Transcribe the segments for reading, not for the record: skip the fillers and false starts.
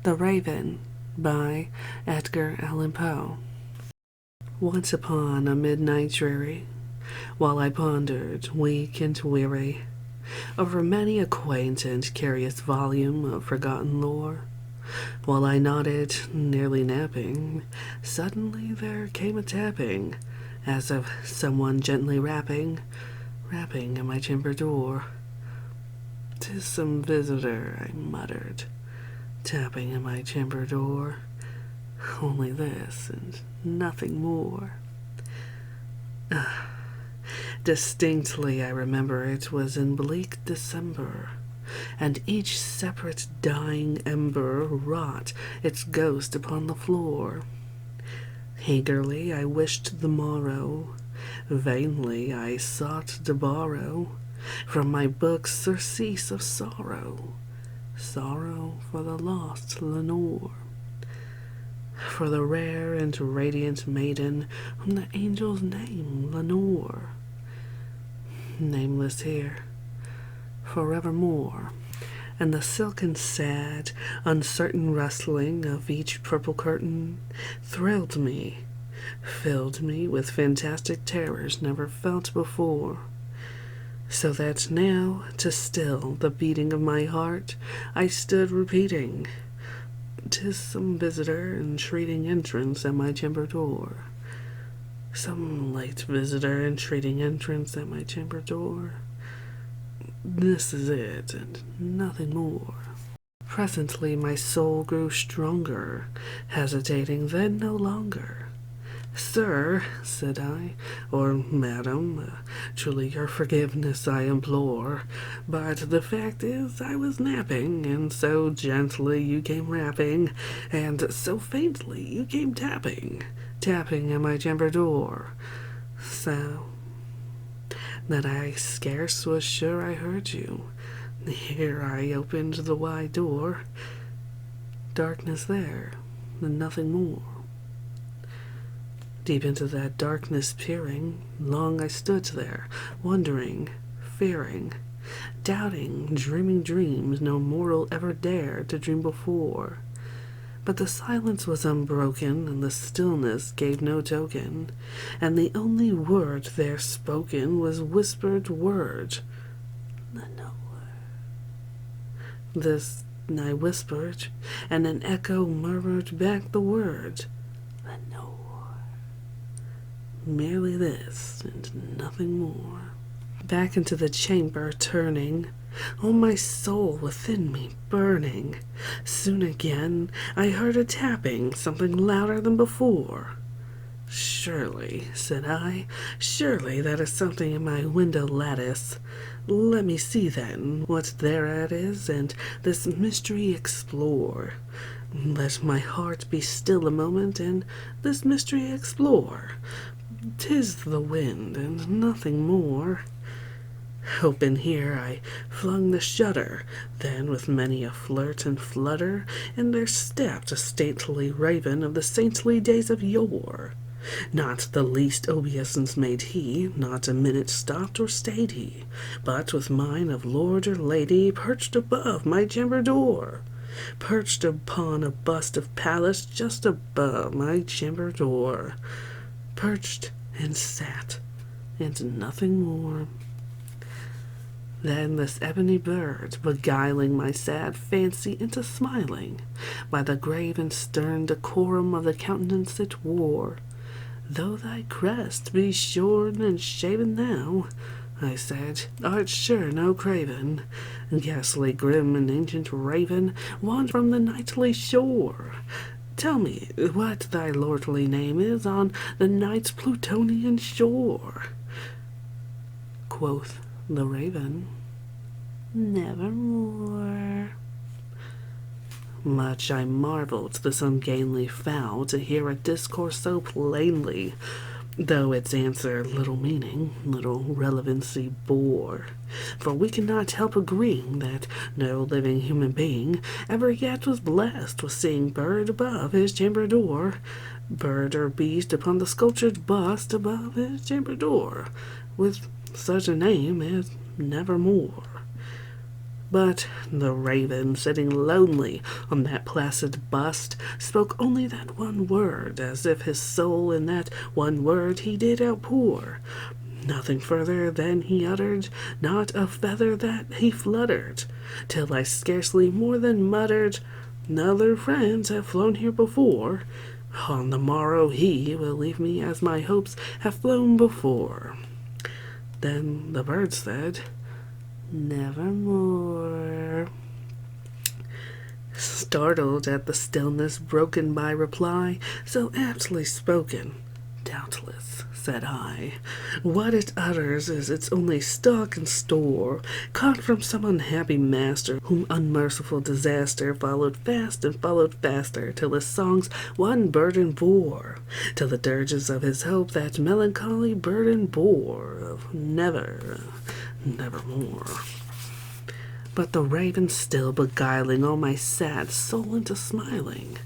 The Raven by Edgar Allan Poe. Once upon a midnight dreary, while I pondered, weak and weary, over many a quaint and curious volume of forgotten lore, while I nodded, nearly napping, suddenly there came a tapping, as of someone gently rapping at my chamber door. "'Tis some visitor," I muttered, tapping at my chamber door. Only this and nothing more. Distinctly I remember it was in bleak December, and each separate dying ember wrought its ghost upon the floor. Eagerly I wished the morrow, vainly I sought to borrow from my books surcease of sorrow, sorrow for the lost Lenore, for the rare and radiant maiden whom the angels name Lenore, nameless here, forevermore. And the silken, sad, uncertain rustling of each purple curtain thrilled me, filled me with fantastic terrors never felt before. So that now, to still the beating of my heart, I stood repeating, "'Tis some visitor entreating entrance at my chamber door. Some late visitor entreating entrance at my chamber door. This is it, and nothing more." Presently my soul grew stronger, hesitating then no longer. "Sir," said I, "or madam, truly your forgiveness I implore, but the fact is I was napping, and so gently you came rapping, and so faintly you came tapping at my chamber door, so that I scarce was sure I heard you. Here I opened the wide door, darkness there, and nothing more. Deep into that darkness peering, long I stood there, wondering, fearing, doubting, dreaming dreams no mortal ever dared to dream before. But the silence was unbroken, and the stillness gave no token, and the only word there spoken was whispered word, Lenore. This I whispered, and an echo murmured back the word, Lenore. Merely this, and nothing more. Back into the chamber turning, all my soul within me burning, soon again I heard a tapping, something louder than before. "Surely," said I, "surely that is something in my window lattice. Let me see then what thereat is, and this mystery explore. Let my heart be still a moment, and this mystery explore. 'Tis the wind, and nothing more." Open here I flung the shutter, then with many a flirt and flutter, in there stepped a stately raven of the saintly days of yore. Not the least obeisance made he, not a minute stopped or stayed he, but with mine of lord or lady perched above my chamber door, perched upon a bust of Pallas just above my chamber door, perched and sat, and nothing more. Then this ebony bird, beguiling my sad fancy into smiling, by the grave and stern decorum of the countenance it wore, "Though thy crest be shorn and shaven now," I said, "art sure no craven, ghastly grim and ancient raven, wand from the nightly shore. Tell me what thy lordly name is on the night's Plutonian shore." Quoth the raven, "Nevermore." Much I marveled this ungainly fowl to hear a discourse so plainly, though its answer little meaning, little relevancy bore. For we cannot help agreeing that no living human being ever yet was blessed with seeing bird above his chamber door, bird or beast upon the sculptured bust above his chamber door, with such a name as Nevermore. But the raven, sitting lonely on that placid bust, spoke only that one word, as if his soul in that one word he did outpour. Nothing further than he uttered, not a feather that he fluttered, till I scarcely more than muttered, "Other friends have flown here before. On the morrow he will leave me as my hopes have flown before." Then the bird said, "Nevermore." Startled at the stillness broken by reply so aptly spoken, "Doubtless," said I, "what it utters is its only stock and store, caught from some unhappy master, whom unmerciful disaster followed fast and followed faster, till his songs one burden bore, till the dirges of his hope that melancholy burden bore, of nevermore." But the raven still beguiling all my sad soul into smiling,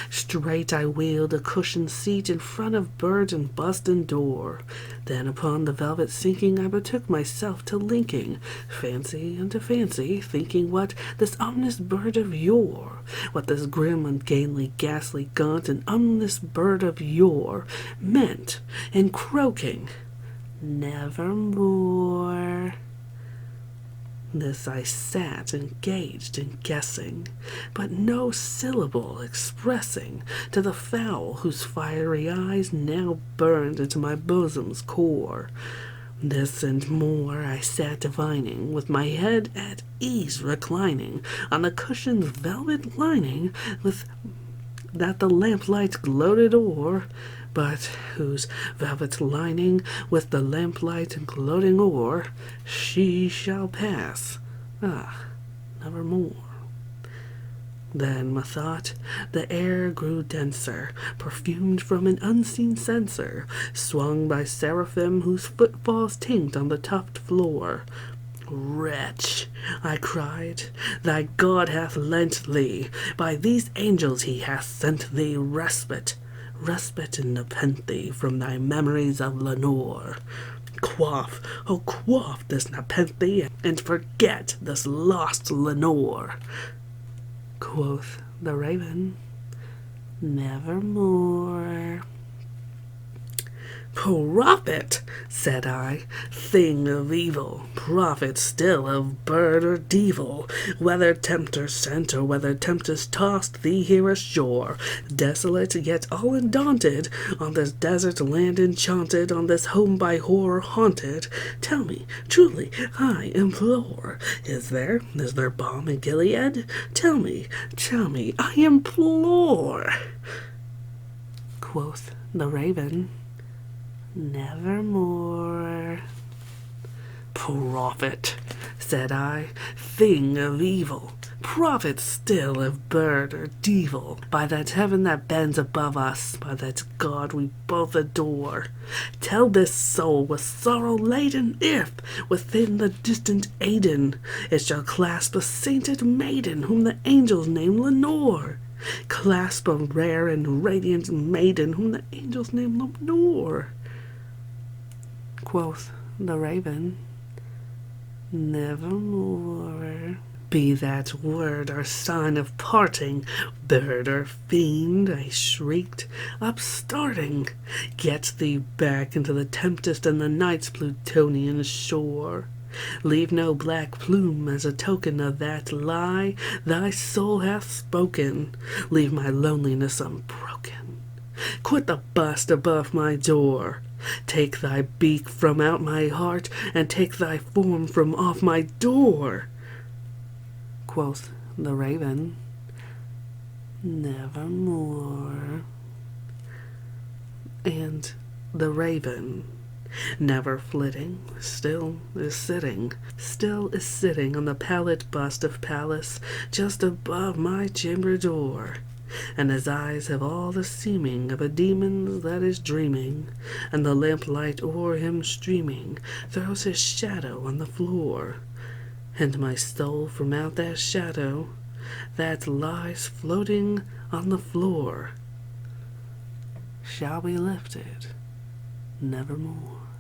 straight I wheeled a cushioned seat in front of bird and bust and door. Then upon the velvet sinking I betook myself to linking fancy unto fancy, thinking what this ominous bird of yore, what this grim, ungainly, ghastly, gaunt, and ominous bird of yore meant in croaking, "Nevermore." This I sat engaged in guessing, but no syllable expressing to the fowl whose fiery eyes now burned into my bosom's core. This and more I sat divining, with my head at ease reclining on the cushion's velvet lining, with that the lamplight gloated o'er, but whose velvet lining with the lamplight gloating o'er, she shall pass, nevermore. Then, methought, the air grew denser, perfumed from an unseen censer, swung by seraphim whose footfalls tinked on the tufted floor. "Wretch," I cried, "thy God hath lent thee, by these angels he hath sent thee respite and nepenthe from thy memories of Lenore. Quaff, oh quaff this nepenthe, and forget this lost Lenore." Quoth the raven, "Nevermore." "Prophet," said I, "thing of evil, prophet still of bird or devil, whether tempter sent or whether tempest tossed thee here ashore, desolate yet all undaunted, on this desert land enchanted, on this home by horror haunted, tell me, truly I implore, is there balm in Gilead? Tell me, I implore." Quoth the raven, "Nevermore." "Prophet," said I, "thing of evil, prophet still of bird or devil, by that heaven that bends above us, by that God we both adore, tell this soul with sorrow laden if, within the distant Aidenn, it shall clasp a sainted maiden whom the angels name Lenore. Clasp a rare and radiant maiden whom the angels name Lenore." Quoth the raven, "Nevermore." "Be that word our sign of parting, bird or fiend," I shrieked, upstarting. "Get thee back into the tempest and the night's Plutonian shore. Leave no black plume as a token of that lie thy soul hath spoken. Leave my loneliness unbroken. Quit the bust above my door. Take thy beak from out my heart, and take thy form from off my door." Quoth the raven, "Nevermore." And the raven, never flitting, still is sitting on the pallid bust of Pallas, just above my chamber door. And his eyes have all the seeming of a demon's that is dreaming, and the lamplight o'er him streaming throws his shadow on the floor. And my soul from out that shadow that lies floating on the floor shall be lifted nevermore.